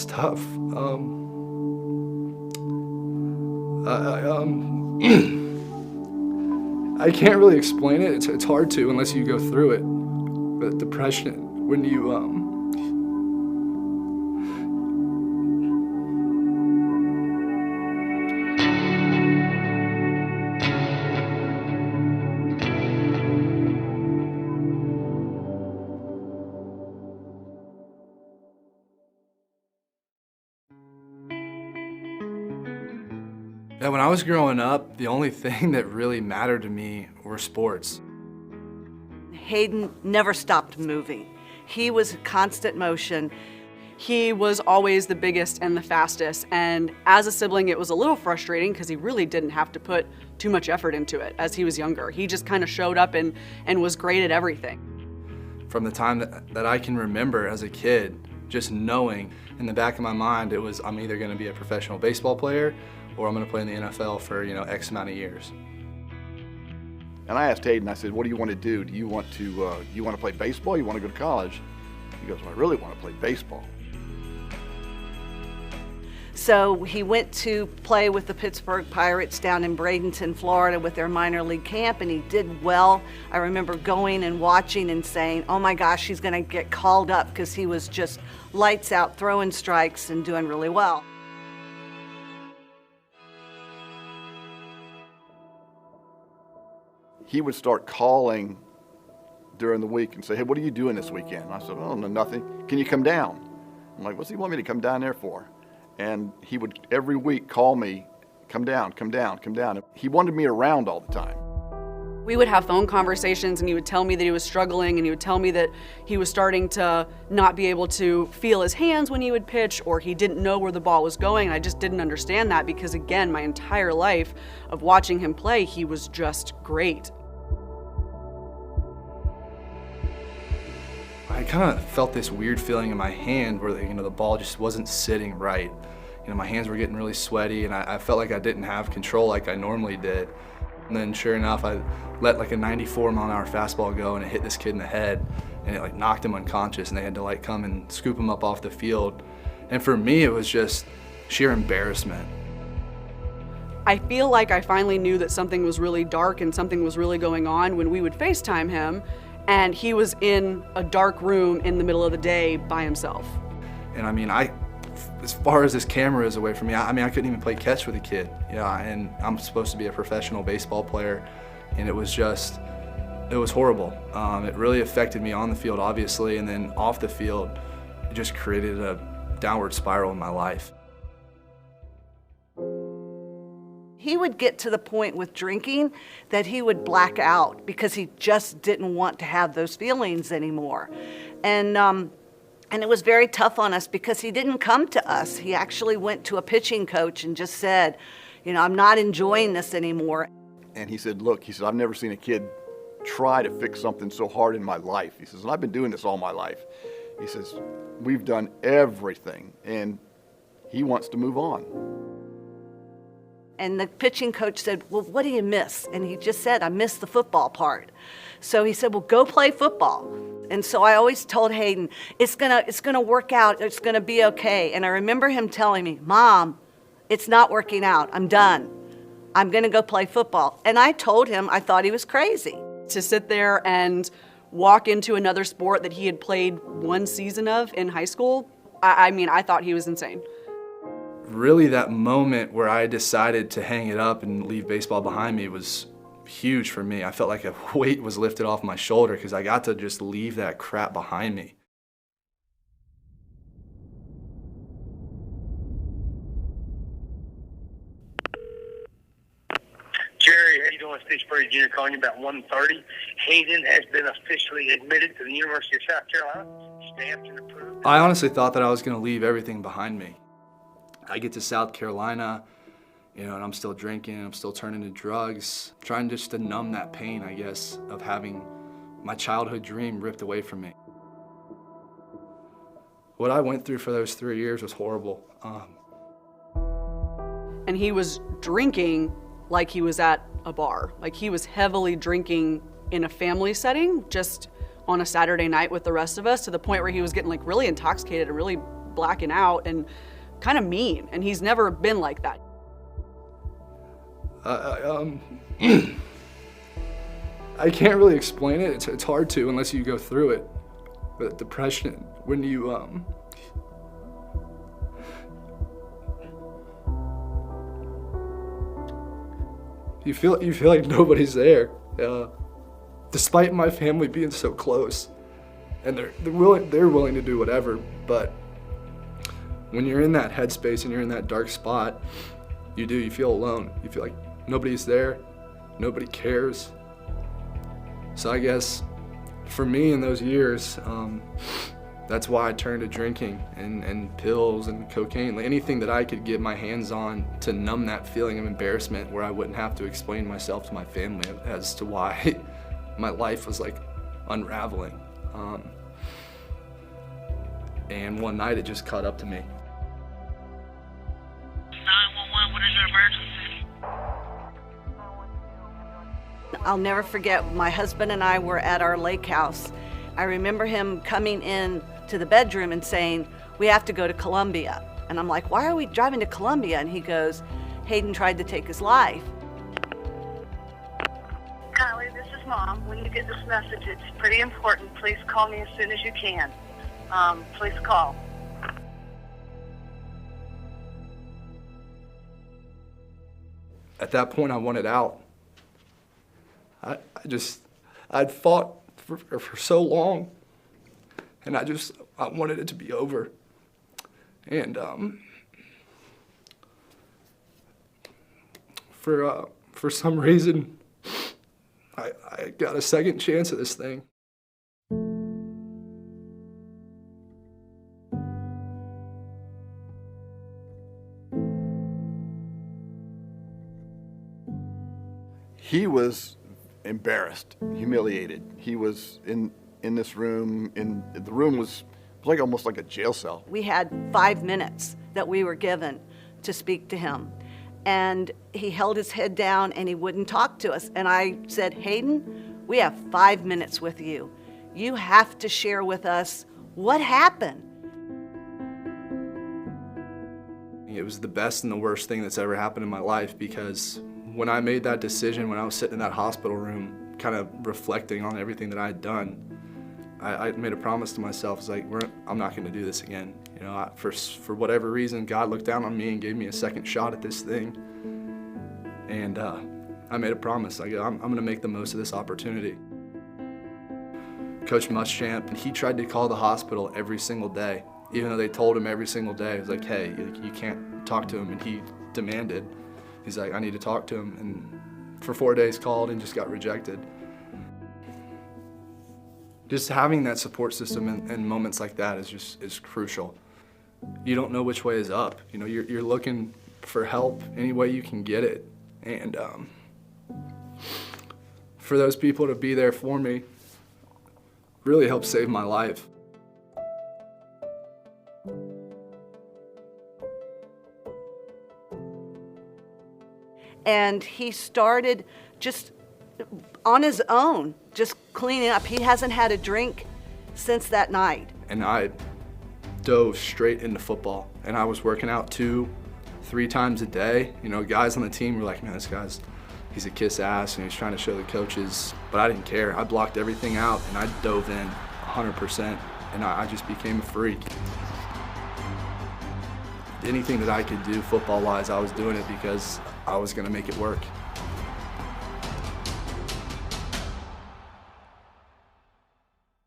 It's tough. I can't really explain it. It's hard to unless you go through it. But depression, when you Yeah, when I was growing up, the only thing that really mattered to me were sports. Hayden never stopped moving. He was constant motion. He was always the biggest and the fastest, and as a sibling it was a little frustrating because he really didn't have to put too much effort into it as he was younger. He just kind of showed up and was great at everything. From the time that I can remember as a kid, just knowing in the back of my mind it was I'm either going to be a professional baseball player or I'm going to play in the NFL for, X amount of years. And I asked Hayden, I said, what do you want to do? Do you want to play baseball? You want to go to college? He goes, well, I really want to play baseball. So he went to play with the Pittsburgh Pirates down in Bradenton, Florida with their minor league camp, and he did well. I remember going and watching and saying, oh my gosh, he's going to get called up, because he was just lights out throwing strikes and doing really well. He would start calling during the week and say, hey, what are you doing this weekend? And I said, oh, no, nothing. Can you come down? I'm like, what's he want me to come down there for? And he would every week call me, come down, come down, come down. He wanted me around all the time. We would have phone conversations and he would tell me that he was struggling, and he would tell me that he was starting to not be able to feel his hands when he would pitch, or he didn't know where the ball was going. I just didn't understand that because, again, my entire life of watching him play, he was just great. I kind of felt this weird feeling in my hand where the ball just wasn't sitting right. My hands were getting really sweaty, and I felt like I didn't have control like I normally did. And then sure enough, I let like a 94-mile-an-hour fastball go, and it hit this kid in the head, and it knocked him unconscious, and they had to come and scoop him up off the field. And for me, it was just sheer embarrassment. I feel like I finally knew that something was really dark and something was really going on when we would FaceTime him, and he was in a dark room in the middle of the day by himself. And as far as this camera is away from me, I couldn't even play catch with a kid. And I'm supposed to be a professional baseball player, and it was horrible. It really affected me on the field, obviously, and then off the field, it just created a downward spiral in my life. He would get to the point with drinking that he would black out because he just didn't want to have those feelings anymore. And it was very tough on us because he didn't come to us. He actually went to a pitching coach and just said, I'm not enjoying this anymore. And he said, look, I've never seen a kid try to fix something so hard in my life. He says, and I've been doing this all my life. He says, we've done everything, and he wants to move on. And the pitching coach said, well, what do you miss? And he just said, I miss the football part. So he said, well, go play football. And so I always told Hayden, it's gonna work out, it's gonna be okay. And I remember him telling me, Mom, it's not working out, I'm done. I'm gonna go play football. And I told him I thought he was crazy. To sit there and walk into another sport that he had played one season of in high school, I thought he was insane. Really, that moment where I decided to hang it up and leave baseball behind me was huge for me. I felt like a weight was lifted off my shoulder because I got to just leave that crap behind me. Jerry, how you doing? Steve Spurrier Jr. calling you about 1:30. Hayden has been officially admitted to the University of South Carolina, stamped and approved. I honestly thought that I was going to leave everything behind me. I get to South Carolina, and I'm still drinking, I'm still turning to drugs, trying just to numb that pain, I guess, of having my childhood dream ripped away from me. What I went through for those 3 years was horrible. And he was drinking like he was at a bar. Like he was heavily drinking in a family setting, just on a Saturday night with the rest of us, to the point where he was getting really intoxicated and really blacking out and kind of mean, and he's never been like that. I can't really explain it. It's hard to unless you go through it. But depression, when you feel like nobody's there, despite my family being so close, and they're willing to do whatever. But when you're in that headspace and you're in that dark spot, you feel alone. You feel like nobody's there, nobody cares. So I guess for me in those years, that's why I turned to drinking and pills and cocaine, like anything that I could get my hands on to numb that feeling of embarrassment, where I wouldn't have to explain myself to my family as to why my life was like unraveling. And one night it just caught up to me. 911, what is your emergency? I'll never forget, my husband and I were at our lake house. I remember him coming in to the bedroom and saying, "We have to go to Columbia." And I'm like, "Why are we driving to Columbia?" And he goes, "Hayden tried to take his life." Kylie, this is Mom. When you get this message, it's pretty important. Please call me as soon as you can. Please call. At that point, I wanted out. I'd fought for so long, and I wanted it to be over. And for some reason, I got a second chance at this thing. He was embarrassed, humiliated. He was in this room, the room was like almost like a jail cell. We had 5 minutes that we were given to speak to him. And he held his head down and he wouldn't talk to us. And I said, "Hayden, we have 5 minutes with you. You have to share with us what happened." It was the best and the worst thing that's ever happened in my life, because when I made that decision, when I was sitting in that hospital room, kind of reflecting on everything that I had done, I made a promise to myself. It's like, I'm not going to do this again. You know, for whatever reason, God looked down on me and gave me a second shot at this thing. And I made a promise. I'm going to make the most of this opportunity. Coach Muschamp, he tried to call the hospital every single day, even though they told him every single day. It was like, "Hey, you can't talk to him." And he demanded. He's like, "I need to talk to him." And for 4 days called and just got rejected. Just having that support system in moments like that is crucial. You don't know which way is up. You know, you're looking for help any way you can get it. And for those people to be there for me really helped save my life. And he started just on his own, just cleaning up. He hasn't had a drink since that night. And I dove straight into football. And I was working out 2-3 times a day. You know, guys on the team were like, "Man, he's a kiss ass and he's trying to show the coaches." But I didn't care. I blocked everything out and I dove in 100%. And I just became a freak. Anything that I could do football-wise, I was doing it because I was going to make it work.